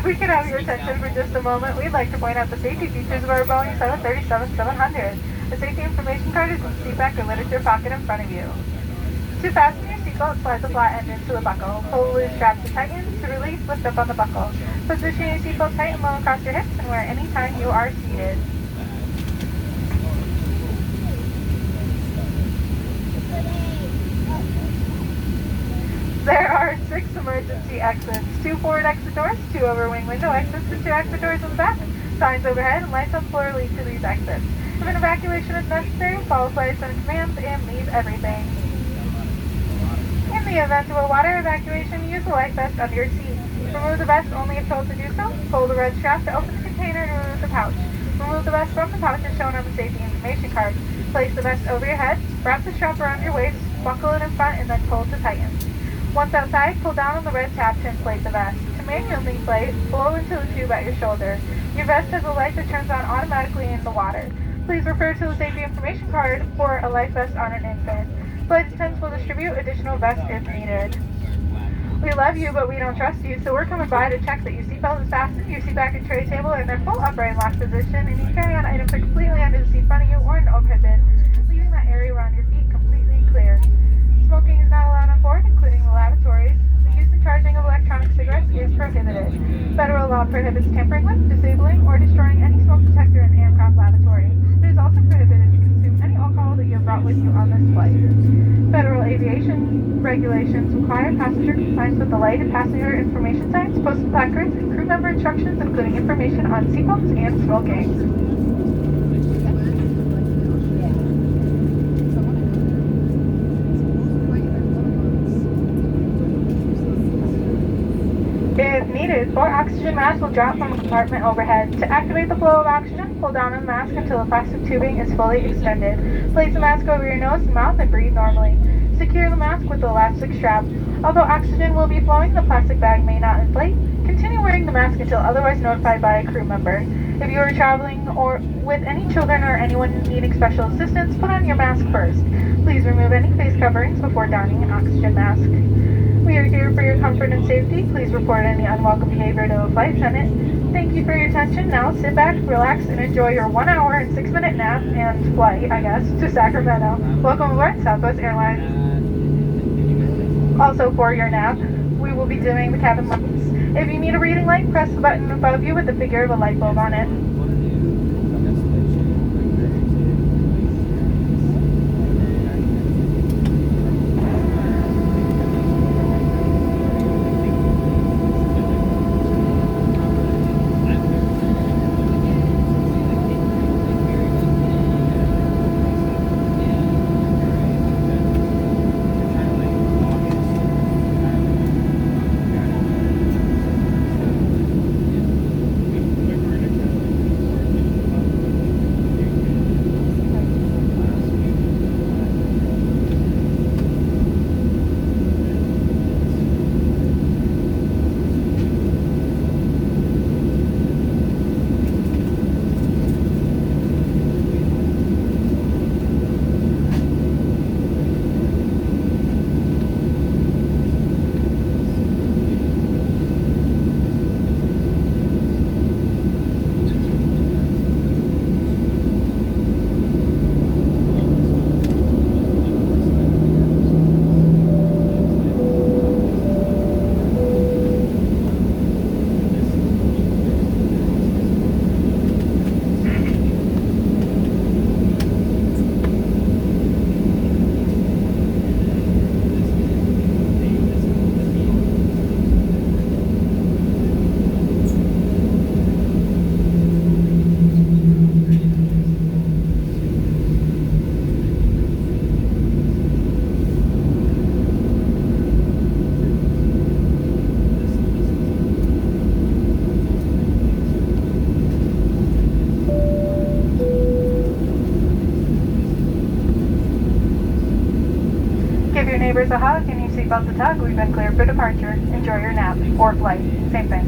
If we could have your attention for just a moment, we'd like to point out the safety features of our Boeing 737-700. A safety information card is in the seat back or literature pocket in front of you. To fasten your seatbelt, slide the flat end into the buckle. Pull the loose strap to tighten. To release, lift up on the buckle. Position your seatbelt tight and low across your hips and wear any time you are seated. There are 6 emergency exits, 2 forward exit doors, 2 overwing window exits, and 2 exit doors in the back. Signs overhead and lights on the floor lead to these exits. If an evacuation is necessary, follow flight attendant commands and leave everything. In the event of a water evacuation, use the life vest under your seat. Remove the vest only if told to do so. Pull the red strap to open the container and remove the pouch. Remove the vest from the pouch as shown on the safety information card. Place the vest over your head, wrap the strap around your waist, buckle it in front, and then pull to tighten. Once outside, pull down on the red tab to inflate the vest. To manually inflate, blow into the tube at your shoulder. Your vest has a light that turns on automatically in the water. Please refer to the safety information card for a life vest on an infant. Flight attendants will distribute additional vests if needed. We love you, but we don't trust you, so we're coming by to check that your seatbelt is fastened, your seat back and tray table are in their full upright and locked position, and your carry-on items are completely under the seat in front of you or in the overhead bin, leaving that area around your feet completely clear. Smoking is not allowed on board, including the lavatories. The use and charging of electronic cigarettes is prohibited. Federal law prohibits tampering with, disabling, or destroying any smoke detector in an aircraft lavatory. It is also prohibited to consume any alcohol that you have brought with you on this flight. Federal aviation regulations require passenger compliance with the lighted passenger information signs, posted placards, and crew member instructions, including information on seatbelts and smoking. If needed, 4 oxygen masks will drop from the compartment overhead. To activate the flow of oxygen, pull down on the mask until the plastic tubing is fully extended. Place the mask over your nose and mouth and breathe normally. Secure the mask with the elastic strap. Although oxygen will be flowing, the plastic bag may not inflate. Continue wearing the mask until otherwise notified by a crew member. If you are traveling or with any children or anyone needing special assistance, put on your mask first. Please remove any face coverings before donning an oxygen mask. We are here for your comfort and safety. Please report any unwelcome behavior to a flight attendant. Thank you for your attention. Now sit back, relax, and enjoy your 1 hour and 6-minute nap and flight, I guess, to Sacramento. Welcome aboard Southwest Airlines. Also for your nap, we will be dimming the cabin lights. If you need a reading light, press the button above you with the figure of a light bulb on it. Give your neighbors a hug and you seatbelt the tug. We've been cleared for departure. Enjoy your nap or flight. Same thing.